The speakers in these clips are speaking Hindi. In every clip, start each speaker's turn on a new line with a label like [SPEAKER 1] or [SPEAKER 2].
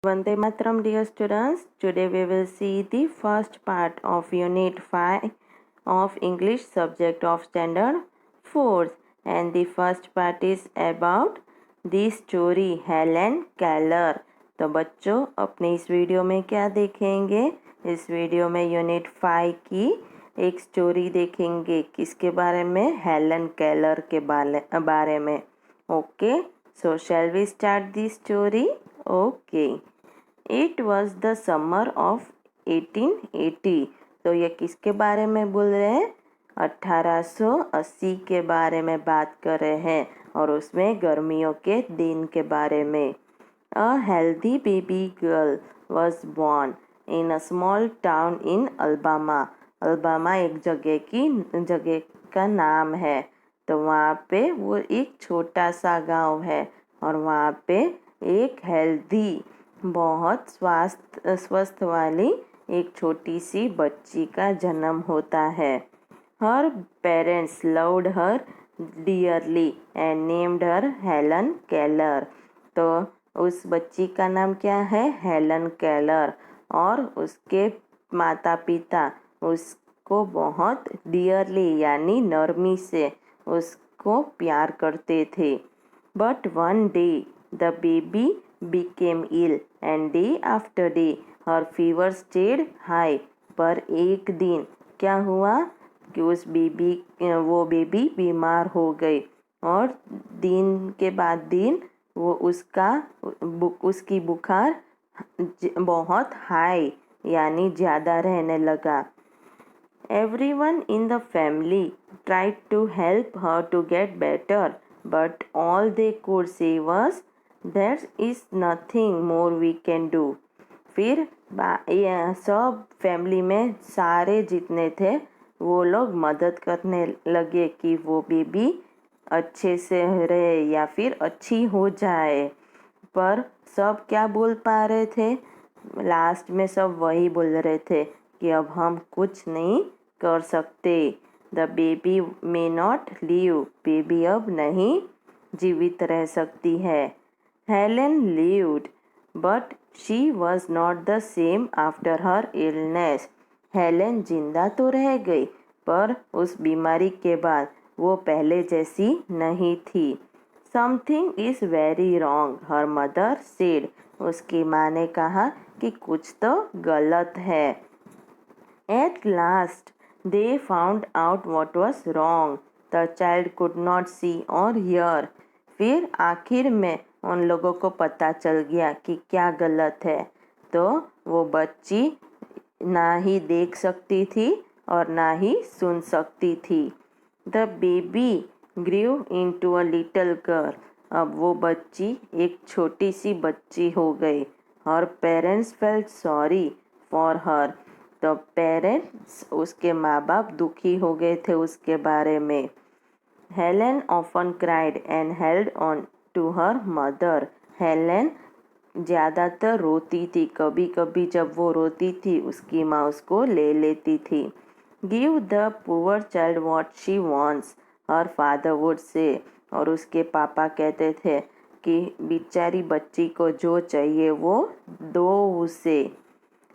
[SPEAKER 1] Vande Mataram, dear students. Today we will see the first part of Unit 5 of English subject of Standard 4th, and the first part is about the story Helen Keller. तो बच्चों अपने इस वीडियो में क्या देखेंगे? इस वीडियो में यूनिट 5 की एक स्टोरी देखेंगे। किसके बारे में? हेलन केलर के बारे में। Okay, so shall we start the story? Okay. It was the summer of 1880. तो ये किसके बारे में बोल रहे हैं? 1880 के बारे में बात कर रहे हैं, और उसमें गर्मियों के दिन के बारे में। A healthy baby girl was born in a small town in Alabama. Alabama एक जगह का नाम है। तो वहाँ पे वो एक छोटा सा गांव है, और वहाँ पे एक हेल्दी, बहुत स्वस्थ वाली एक छोटी सी बच्ची का जन्म होता है। Her parents loved her dearly and named her Helen Keller. तो उस बच्ची का नाम क्या है? Helen Keller. और उसके माता पिता उसको बहुत डियरली यानी नरमी से उसको प्यार करते थे। But one day the baby became ill and day after day her fever stayed high. पर एक दिन क्या हुआ कि वो बेबी बीमार हो गई, और दिन के बाद दिन वो उसकी बुखार बहुत हाई यानी ज़्यादा रहने लगा। Everyone in the family tried to help her to get better, but all they could say was, "There is nothing more we can do." फिर सब फैमिली में सारे जितने थे वो लोग मदद करने लगे कि वो बेबी अच्छे से रहे या फिर अच्छी हो जाए। पर सब क्या बोल पा रहे थे? लास्ट में सब वही बोल रहे थे कि अब हम कुछ नहीं कर सकते। The baby may not live. Baby अब नहीं जीवित रह सकती है। Helen lived, but she was not the same after her illness. Helen जिंदा तो रह गई, पर उस बीमारी के बाद वो पहले जैसी नहीं थी। Something is very wrong, her mother said. उसकी माँ ने कहा कि कुछ तो गलत है। At last they found out what was wrong. The child could not see or hear. फिर आखिर में उन लोगों को पता चल गया कि क्या गलत है। तो वो बच्ची ना ही देख सकती थी और ना ही सुन सकती थी। The baby grew into a little girl. अब वो बच्ची एक छोटी सी बच्ची हो गई। Her parents felt sorry for her. तो पेरेंट्स उसके माँ बाप दुखी हो गए थे उसके बारे में। Helen often cried and held on to her mother. Helen ज़्यादातर रोती थी, कभी कभी जब वो रोती थी उसकी माँ उसको ले लेती थी। Give the poor child what she wants, her father would say. और उसके पापा कहते थे कि बेचारी बच्ची को जो चाहिए वो दो उसे।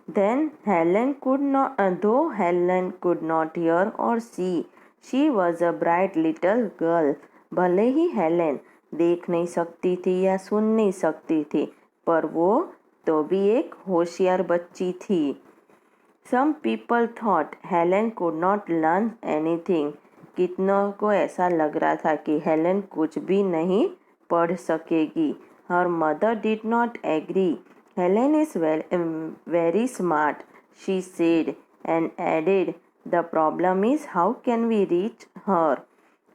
[SPEAKER 1] Then Helen could not, though Helen could not hear or see, she was a bright little girl. भले ही हेलेन देख नहीं सकती थी या सुन नहीं सकती थी, पर वो तो भी एक होशियार बच्ची थी। Some people thought Helen could not learn anything. कितनों को ऐसा लग रहा था कि हेलेन कुछ भी नहीं पढ़ सकेगी। Her mother did not agree. Helen is very smart, she said, and added, the problem is how can we reach her.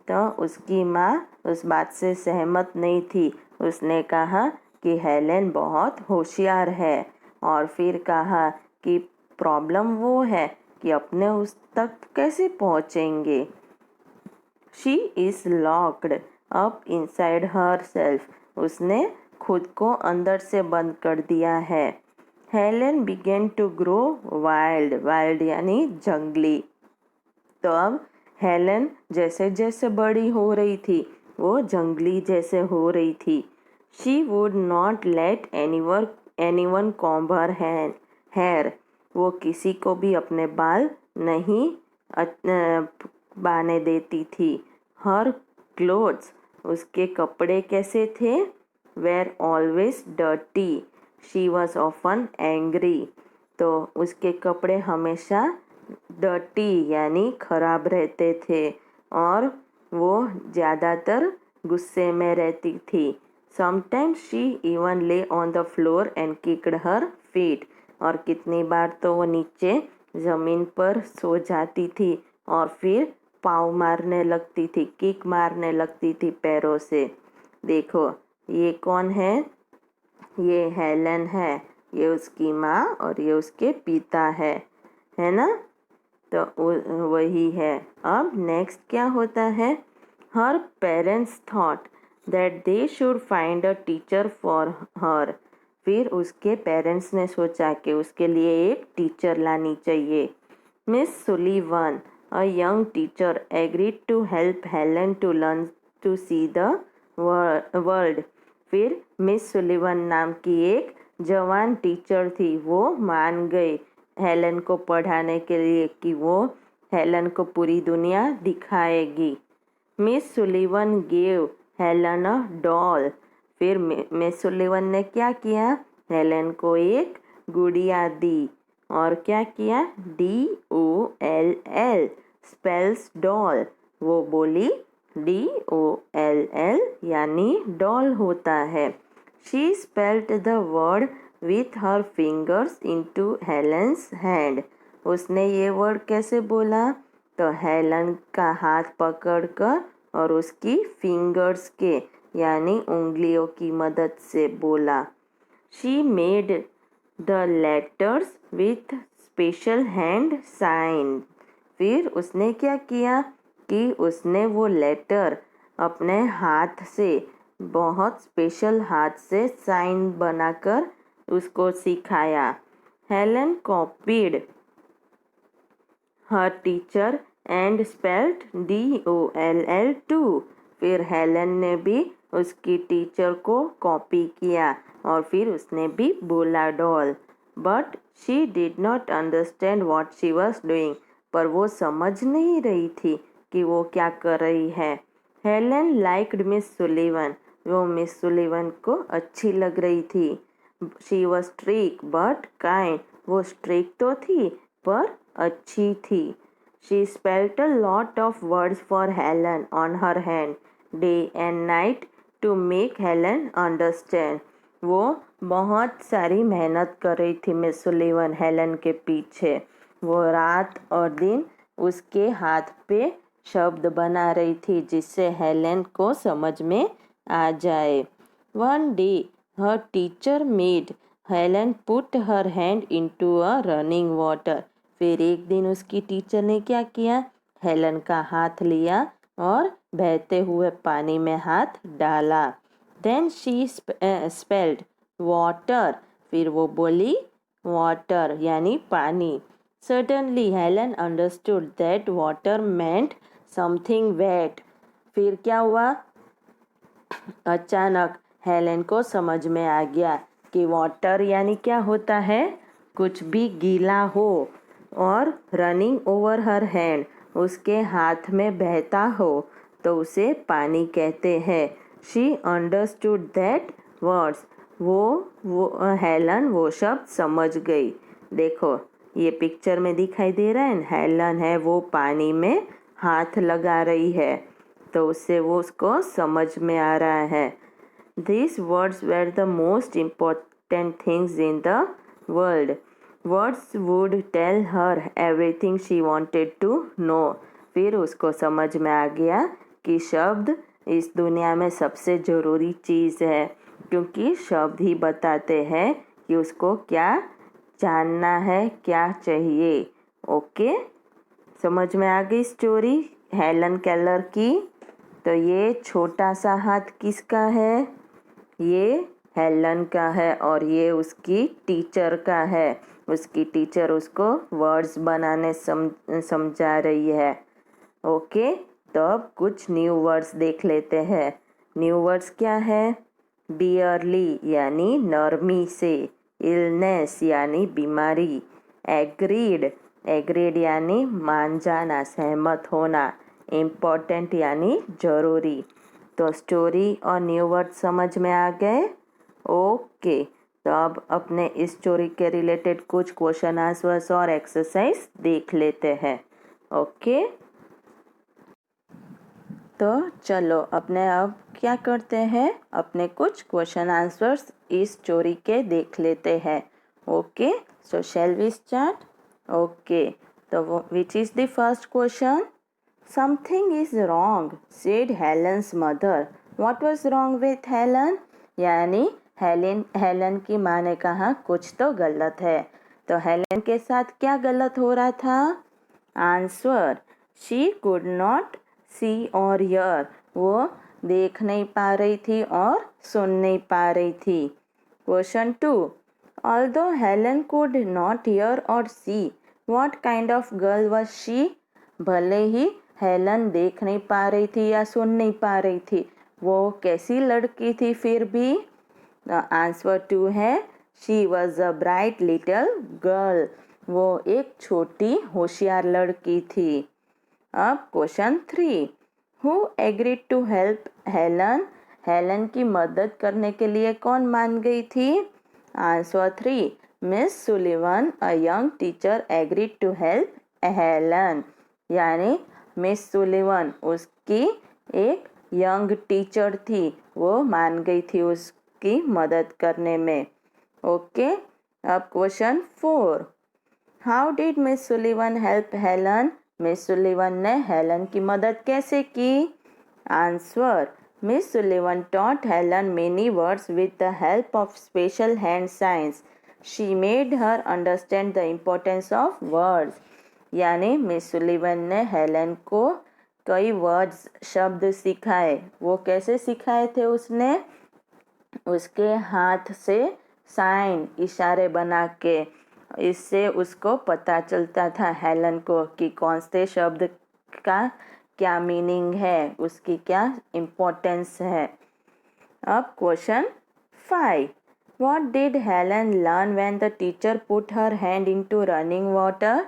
[SPEAKER 1] तो उसकी माँ उस बात से सहमत नहीं थी। उसने कहा कि हेलेन बहुत होशियार है, और फिर कहा कि प्रॉब्लम वो है कि अपने उस तक कैसे पहुँचेंगे। She is locked up inside herself. उसने खुद को अंदर से बंद कर दिया है। Helen began to grow wild. Wild यानी जंगली। तो अब हेलेन जैसे जैसे बड़ी हो रही थी वो जंगली जैसे हो रही थी। She would not let anyone comb her hair. वो किसी को भी अपने बाल नहीं बाने देती थी. Her clothes, उसके कपड़े कैसे थे? Were always dirty. She was often angry. तो उसके कपड़े हमेशा डर्टी यानी खराब रहते थे और वो ज़्यादातर गुस्से में रहती थी. Sometimes she even lay on the floor and kicked her feet. और कितनी बार तो वो नीचे ज़मीन पर सो जाती थी और फिर पाँव मारने लगती थी, किक मारने लगती थी पैरों से. देखो ये कौन है? ये हेलन है. ये उसकी माँ और ये उसके पिता है ना. तो वही है. अब नेक्स्ट क्या होता है? Her parents thought that they should find a teacher for her. फिर उसके पेरेंट्स ने सोचा कि उसके लिए एक टीचर लानी चाहिए. Miss Sullivan, a young teacher, agreed to help Helen to learn to see the world. फिर मिस सुलीवन नाम की एक जवान टीचर थी. वो मान गई हेलन को पढ़ाने के लिए कि वो हेलन को पूरी दुनिया दिखाएगी. Miss Sullivan gave Helen a doll. फिर मिस सुलीवन ने क्या किया? हेलन को एक गुड़िया दी. और क्या किया? DOLL spells doll. वो बोली DOLL यानी डॉल होता है. She spelled the word with her fingers into Helen's hand. उसने ये वर्ड कैसे बोला? तो हेलन का हाथ पकड़कर और उसकी फिंगर्स के यानी उंगलियों की मदद से बोला. She made the letters with special hand sign. फिर उसने क्या किया कि उसने वो लेटर अपने हाथ से बहुत स्पेशल हाथ से साइन बनाकर उसको सिखाया. Helen copied her teacher and spelled DOLL too. फिर हेलन ने भी उसकी टीचर को कॉपी किया और फिर उसने भी बोला doll. But she did not understand what she was doing. पर वो समझ नहीं रही थी कि वो क्या कर रही है. Helen liked Miss Sullivan. वो मिस सुलीवन को अच्छी लग रही थी. She was strict but kind. वो स्ट्रिक तो थी पर अच्छी थी. She spelt a lot of words for Helen on her hand day and night to make Helen understand. वो बहुत सारी मेहनत कर रही थी मिस सुलीवन हेलन के पीछे. वो रात और दिन उसके हाथ पे शब्द बना रही थी जिससे हेलन को समझ में आ जाए. One day her teacher made Helen put her hand into a running water. फिर एक दिन उसकी टीचर ने क्या किया? हेलन का हाथ लिया और बहते हुए पानी में हाथ डाला. Then she spelled water. फिर वो बोली water यानी पानी. Suddenly Helen understood that water meant something wet. फिर क्या हुआ? अचानक हेलन को समझ में आ गया कि वाटर यानी क्या होता है? कुछ भी गीला हो. और रनिंग ओवर हर हैंड उसके हाथ में बहता हो तो उसे पानी कहते हैं. She understood that words. वो हेलन वो शब्द समझ गई. देखो ये पिक्चर में दिखाई दे रहा है. हेलन है वो पानी में हाथ लगा रही है तो उससे वो उसको समझ में आ रहा है. These words were the most important things in the world. Words would tell her everything she wanted to know. फिर उसको समझ में आ गया कि शब्द इस दुनिया में सबसे ज़रूरी चीज़ है क्योंकि शब्द ही बताते हैं कि उसको क्या जानना है, क्या चाहिए. ओके, समझ में आ गई स्टोरी हेलन केलर की. तो ये छोटा सा हाथ किसका है? ये हेलन का है और ये उसकी टीचर का है. उसकी टीचर उसको वर्ड्स बनाने समझा रही है. ओके, तो अब कुछ न्यू वर्ड्स देख लेते हैं. न्यू वर्ड्स क्या है? डियरली यानी नरमी से इलनेस यानी बीमारी, एग्रीड यानी मान जाना, सहमत होना, इम्पोर्टेंट यानी जरूरी। तो स्टोरी और न्यू वर्ड समझ में आ गए? ओके, तो अब अपने इस स्टोरी के रिलेटेड कुछ क्वेश्चन आंसर्स और एक्सरसाइज देख लेते हैं। ओके, तो चलो अपने अब क्या करते हैं, अपने कुछ क्वेश्चन आंसर्स इस स्टोरी के देख लेते हैं। Okay, so shall we start? Okay, तो which is the first question? Something is wrong said Helen's mother. What was wrong with Helen? यानी हेलन की माँ ने कहा कुछ तो गलत है। तो हेलन के साथ क्या गलत हो रहा था? आंसर, शी कुड नॉट सी और हियर, वो देख नहीं पा रही थी और सुन नहीं पा रही थी। Question 2, although Helen could not hear or see, what kind of girl was she? भले ही हेलन देख नहीं पा रही थी या सुन नहीं पा रही थी, वो कैसी लड़की थी फिर भी? आंसर 2 है, she was a bright little girl, वो एक छोटी होशियार लड़की थी। अब question 3, who agreed to help Helen? Helen की मदद करने के लिए कौन मान गई थी? Answer 3, Miss Sullivan a young teacher agreed to help Helen, यानी मिस सुलिवन उसकी एक यंग टीचर थी, वो मान गई थी उसकी मदद करने में। ओके, अब question 4, how did miss Sullivan help Helen? Miss Sullivan ने हेलन की मदद कैसे की? Answer, miss Sullivan taught Helen many words with the help of special hand signs. She made her understand the importance of words. यानी मिस सुलिवन ने हेलन को कई वर्ड्स शब्द सिखाए। वो कैसे सिखाए थे उसने? उसके हाथ से साइन इशारे बना के, इससे उसको पता चलता था हेलन को कि कौन से शब्द का क्या मीनिंग है, उसकी क्या इम्पोर्टेंस है। अब question 5, what did Helen learn when the teacher put her hand into running water?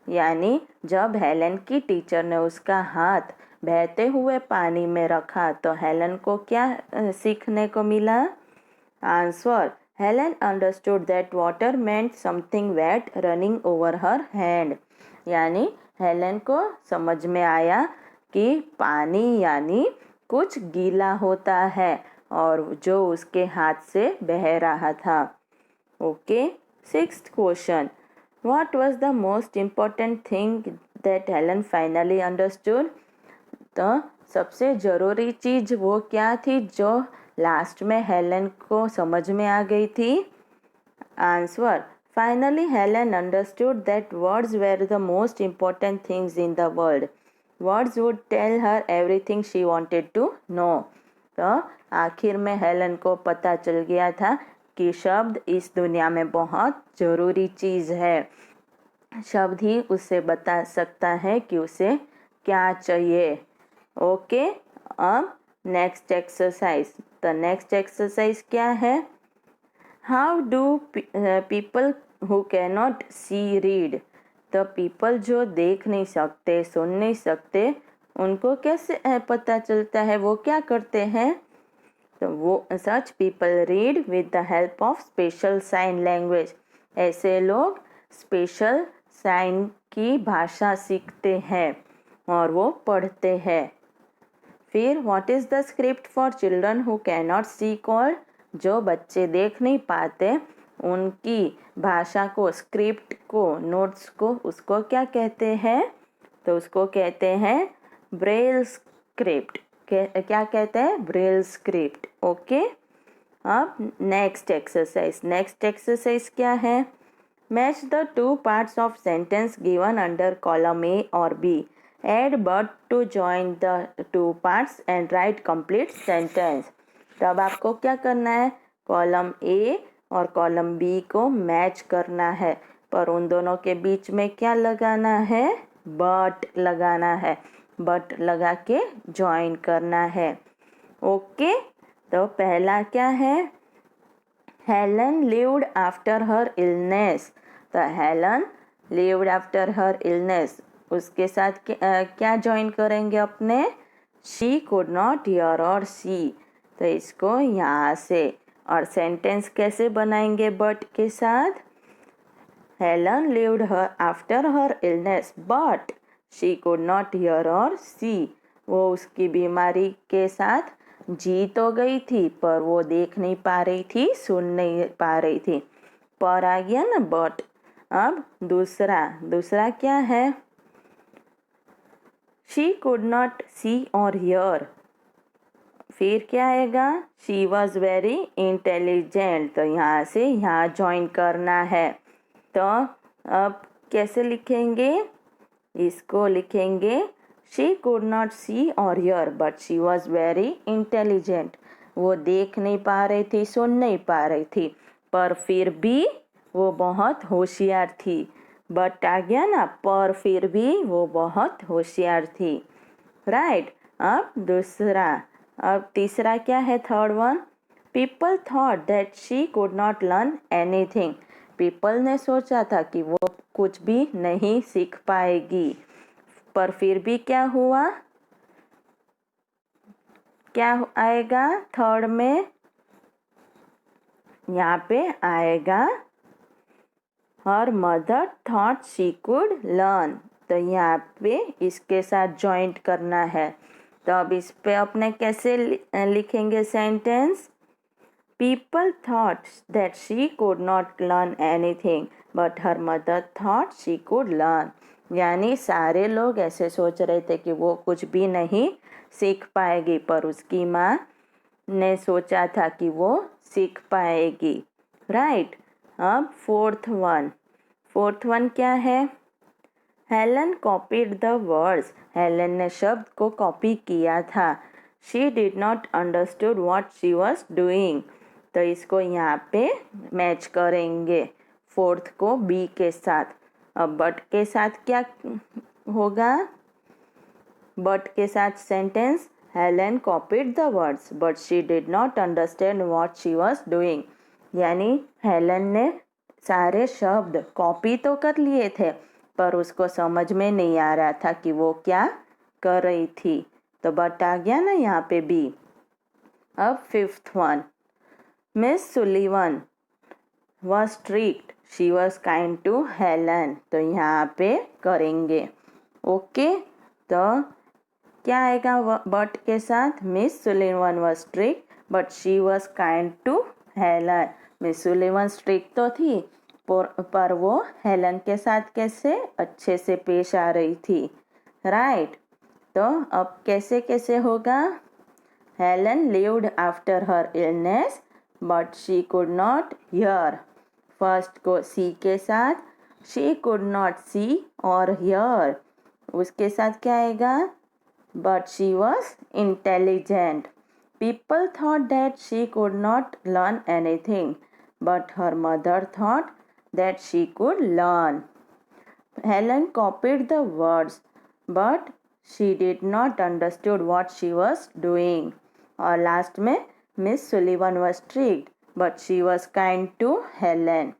[SPEAKER 1] यानी जब हेलन की टीचर ने उसका हाथ बहते हुए पानी में रखा तो हेलन को क्या सीखने को मिला? Answer, Helen understood that water meant something wet running over her hand, यानी हेलन को समझ में आया कि पानी यानी कुछ गीला होता है और जो उसके हाथ से बह रहा था। Okay, 6th question, what was the most important thing that Helen finally understood? तो सबसे ज़रूरी चीज़ वो क्या थी जो लास्ट में हेलन को समझ में आ गई थी? Answer, finally Helen understood that words were the most important things in the world. Words would tell her everything she wanted to know. तो आखिर में हेलन को पता चल गया था कि शब्द इस दुनिया में बहुत ज़रूरी चीज़ है। शब्द ही उसे बता सकता है कि उसे क्या चाहिए। ओके, अब नेक्स्ट एक्सरसाइज। तो नेक्स्ट एक्सरसाइज क्या है? How do people who can not see read? तो पीपल जो देख नहीं सकते, सुन नहीं सकते, उनको कैसे पता चलता है, वो क्या करते हैं? तो वो such people read with the help of special sign language. ऐसे लोग स्पेशल साइन की भाषा सीखते हैं और वो पढ़ते हैं। फिर what is the script for children who can not see called? जो बच्चे देख नहीं पाते उनकी भाषा को, स्क्रिप्ट को, नोट्स को, उसको क्या कहते हैं? तो उसको कहते हैं ब्रेल स्क्रिप्ट। क्या कहते हैं? Braille script. ओके, अब नेक्स्ट एक्सरसाइज क्या है? Match the two parts of sentence given under column A और B. Add but to join the two parts and write complete sentence. तब आपको क्या करना है? कॉलम ए और कॉलम बी को मैच करना है, पर उन दोनों के बीच में क्या लगाना है? बट लगाना है। बट लगा के ज्वाइन करना है। ओके, तो पहला क्या है? Helen lived after her illness. तो Helen lived after her illness, उसके साथ क्या ज्वाइन करेंगे अपने? She could not hear or सी। तो इसको यहाँ से, और सेंटेंस कैसे बनाएंगे बट के साथ? Helen lived her after her illness but she could not hear or सी। वो उसकी बीमारी के साथ जी तो गई थी, पर वो देख नहीं पा रही थी, सुन नहीं पा रही थी। पर आ गया ना बट। अब दूसरा क्या है? शी कुड नॉट सी और हियर। फिर क्या आएगा? She was very intelligent. तो यहाँ से यहाँ ज्वाइन करना है। तो अब कैसे लिखेंगे? इसको लिखेंगे शी कुड नॉट सी और here but she was very intelligent. वो देख नहीं पा रही थी, सुन नहीं पा रही थी, पर फिर भी वो बहुत होशियार थी। बट आ गया ना, पर फिर भी वो बहुत होशियार थी। राइट। अब तीसरा क्या है? Third one, people thought that she could not learn anything. People ने सोचा था कि वो कुछ भी नहीं सीख पाएगी, पर फिर भी क्या हुआ? क्या आएगा थर्ड में? यहाँ पे आएगा her mother thought she could learn. तो यहाँ पे इसके साथ जॉइंट करना है। तो अब इस पे अपने कैसे लिखेंगे sentence? People thought that she could not learn anything but her mother thought she could learn. यानी सारे लोग ऐसे सोच रहे थे कि वो कुछ भी नहीं सीख पाएगी, पर उसकी माँ ने सोचा था कि वो सीख पाएगी। राइट। अब फोर्थ वन क्या है? Helen copied the words. Helen ने शब्द को कॉपी किया था। She did not understood what she was doing. तो इसको यहाँ पे मैच करेंगे, फोर्थ को बी के साथ। अब बट के साथ क्या होगा? बट के साथ sentence, Helen copied the words but she did not understand what she was doing. यानी हेलन ने सारे शब्द कॉपी तो कर लिए थे, पर उसको समझ में नहीं आ रहा था कि वो क्या कर रही थी। तो बट आ गया ना यहाँ पे बी। अब fifth one, Miss Sullivan was strict, she was kind to Helen. तो यहाँ पे करेंगे। ओके। तो क्या आएगा बट के साथ? Miss Sullivan was strict but she was kind to Helen. Miss Sullivan strict तो थी, पर वो हेलन के साथ कैसे अच्छे से पेश आ रही थी। राइट। तो अब कैसे कैसे होगा? Helen lived after her illness but she could not here. First को सी के साथ, शी कुड नॉट सी और हियर। उसके साथ क्या आएगा? But she was intelligent. People thought that she could not learn anything, but her mother thought that she could learn. Helen copied the words, but she did not understood what she was doing. और लास्ट में miss Sullivan was strict, but she was kind to Helen.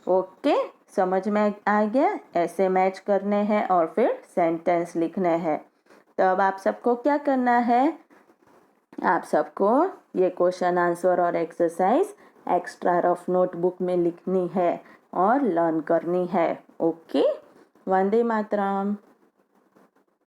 [SPEAKER 1] Okay, समझ में आ गया? ऐसे मैच करने हैं और फिर सेंटेंस लिखने हैं। तो अब आप सबको क्या करना है? आप सबको ये क्वेश्चन आंसर और एक्सरसाइज एक्स्ट्रा रफ नोटबुक में लिखनी है और लर्न करनी है। ओके, वंदे मातरम।